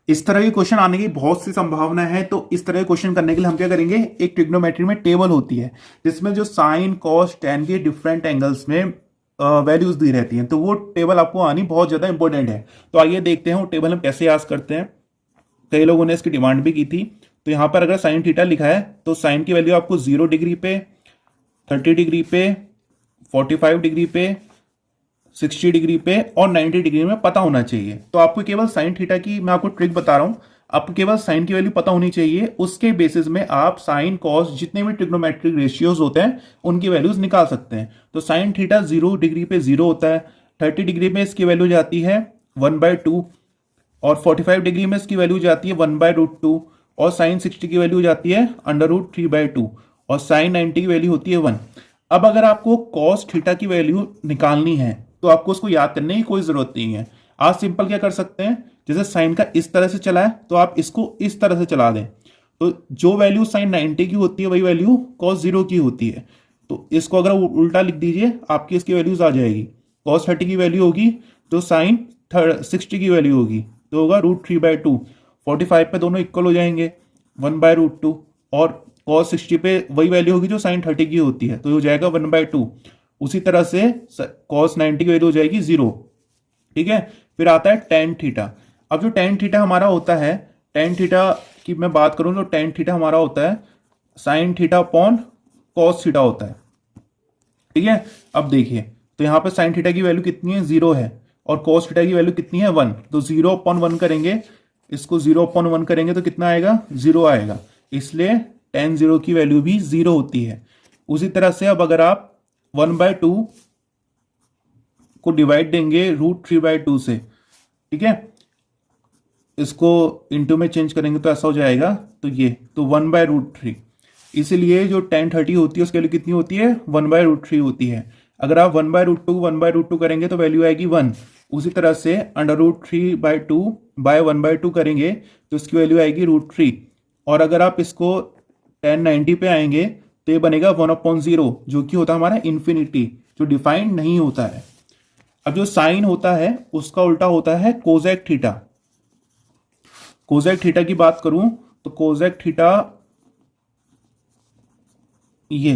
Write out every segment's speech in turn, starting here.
इस तरह के क्वेश्चन आने की बहुत सी संभावना है। तो इस तरह के क्वेश्चन करने के लिए हम क्या करेंगे, एक ट्रिग्नोमेट्री में टेबल होती है जिसमें जो साइन कॉस टेन के डिफरेंट एंगल्स में वैल्यूज दी रहती हैं, तो वो टेबल आपको आनी बहुत ज्यादा इंपॉर्टेंट है। तो आइए देखते हैं वो टेबल हम कैसे याद करते हैं। कई लोगों ने इसकी डिमांड भी की थी। तो यहाँ पर अगर साइन थीटा लिखा है तो साइन की वैल्यू आपको 0 डिग्री पे, 30 डिग्री पे, 45 डिग्री पे, 60 डिग्री पे और 90 डिग्री में पता होना चाहिए। तो आपको केवल साइन थीटा की मैं आपको ट्रिक बता रहा हूं, आपको केवल साइन की वैल्यू पता होनी चाहिए। उसके बेसिस में आप साइन कॉस जितने भी ट्रिग्नोमेट्रिक रेशियोज होते हैं उनकी वैल्यूज निकाल सकते हैं। तो साइन थीटा 0 डिग्री पे 0 होता है, 30 डिग्री में इसकी वैल्यू जाती है 1/2 और 45 डिग्री में इसकी वैल्यू जाती है 1/√2 और साइन 60 की वैल्यू जाती है √3/2 और साइन 90 की वैल्यू होती है 1। अब अगर आपको कॉस थीटा की वैल्यू निकालनी है तो आपको उसको याद करने की कोई जरूरत नहीं है। आप सिंपल क्या कर सकते हैं, जैसे साइन का इस तरह से चला है तो आप इसको इस तरह से चला दें, तो जो वैल्यू साइन 90 की होती है वही वैल्यू कॉस 0 की होती है। तो इसको अगर उल्टा लिख दीजिए, आपकी इसकी वैल्यूज आ जाएगी। कॉस 30 की वैल्यू होगी तो साइन 60 की वैल्यू होगी तो होगा √3/2। 45 पे दोनों इक्वल हो जाएंगे 1/√2 और कॉस 60 पे वही वैल्यू होगी जो साइन 30 की होती है तो हो जाएगा 1/2। उसी तरह से कॉस 90 की वैल्यू हो जाएगी 0। ठीक है, फिर आता है टेन थीटा। अब जो टेन थीटा हमारा होता है, टेन थीटा की मैं बात करूं तो टेन थीटा हमारा होता है sine theta upon cos theta होता है। ठीक है, अब देखिए तो यहां पर साइन थीटा की वैल्यू कितनी है, 0 है और कॉस थीटा की वैल्यू कितनी है, 1। तो 0/1 करेंगे, इसको 0/1 करेंगे तो कितना आएगा, 0 आएगा। इसलिए tan 0 की वैल्यू भी 0 होती है। उसी तरह से अब अगर आप 1/2 को डिवाइड देंगे √3/2 से, ठीक है, इसको इंटू में चेंज करेंगे तो ऐसा हो जाएगा। तो ये तो 1/√3, इसीलिए जो tan 30 होती है उसकी वैल्यू कितनी होती है, 1/√3 होती है। अगर आप 1/√2 करेंगे तो वैल्यू आएगी 1। उसी तरह से √3/2 बाय 1/2 करेंगे तो इसकी वैल्यू आएगी √3। और अगर आप इसको tan 90 पे आएंगे तो ये बनेगा 1/0 जो कि होता है हमारा इन्फिनिटी, जो डिफाइंड नहीं होता है। अब जो साइन होता है उसका उल्टा होता है कोसेक थीटा। कोसेक थीटा की बात करूं तो कोसेक थीटा, ये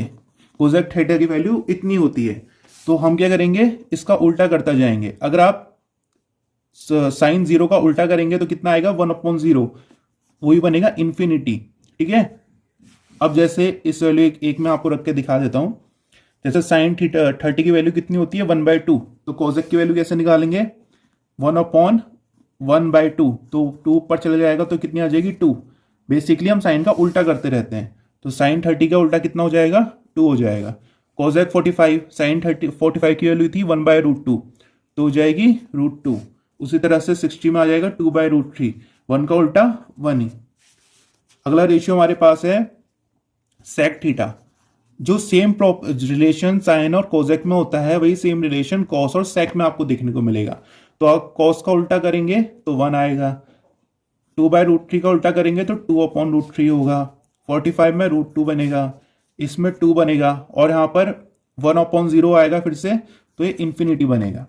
कोसेक थीटा की वैल्यू इतनी होती है। तो हम क्या करेंगे, इसका उल्टा करता जाएंगे। अगर आप साइन 0 का उल्टा करेंगे तो कितना आएगा, 1/0, वही बनेगा इन्फिनिटी। ठीक है, अब जैसे इस वैल्यू एक मैं आपको रख के दिखा देता हूं। जैसे साइन 30 की वैल्यू कितनी होती है, 1/2। तो कोसेक की वैल्यू कैसे निकालेंगे, 1/1/2, तो 2 ऊपर चले जाएगा तो कितनी आ जाएगी, 2। बेसिकली हम साइन का उल्टा करते रहते हैं। तो साइन 30 का उल्टा कितना हो जाएगा, 2 हो जाएगा। कोसेक 45, साइन 45 की वैल्यू थी 1/√2 तो हो जाएगी √2। उसी तरह से 60 में आ जाएगा 2/√3, 1 का उल्टा 1 ही। अगला रेशियो हमारे पास है सेक थीटा। जो सेम रिलेशन साइन और कोसेक में होता है वही सेम रिलेशन कॉस और सेक में आपको देखने को मिलेगा। तो आप कॉस का उल्टा करेंगे तो 1 आएगा, 2/√3 का उल्टा करेंगे तो 2/√3 होगा, 45 में √2 बनेगा, इसमें 2 बनेगा और यहां पर 1/0 आएगा फिर से, तो ये इन्फिनिटी बनेगा।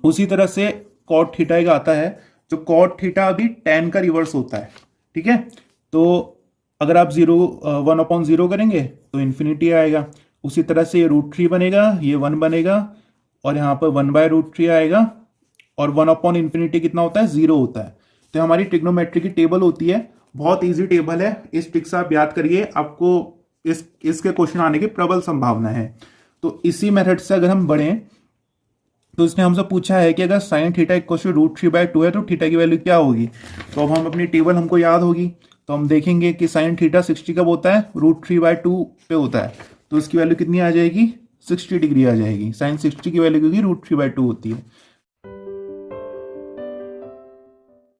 उसी तरह से कॉट थीटा एक आता है, जो कॉट थीटा भी tan का रिवर्स होता है। ठीक है, तो अगर आप 1/0 करेंगे तो इन्फिनिटी आएगा। उसी तरह से ये √3 बनेगा, ये 1 बनेगा और यहाँ पर 1/√3 आएगा और 1/∞ कितना होता है, 0 होता है। तो हमारी ट्रिग्नोमेट्री की टेबल होती है, बहुत इजी टेबल है। इस ट्रिक से आप याद करिए, आपको इसके क्वेश्चन आने की प्रबल संभावना है। तो इसी मेथड से अगर हम बढ़ें तो इसने हमसे पूछा है कि अगर साइन थीटा इक्वल टू √3/2 है तो थीटा की वैल्यू क्या होगी। तो अब हम अपनी टेबल हमको याद होगी, तो हम देखेंगे कि साइन थीटा 60 कब होता है, √3/2 पे होता है। तो इसकी वैल्यू कितनी आ जाएगी, 60 डिग्री आ जाएगी। साइन 60 की वैल्यू क्योंकि √3/2 होती है।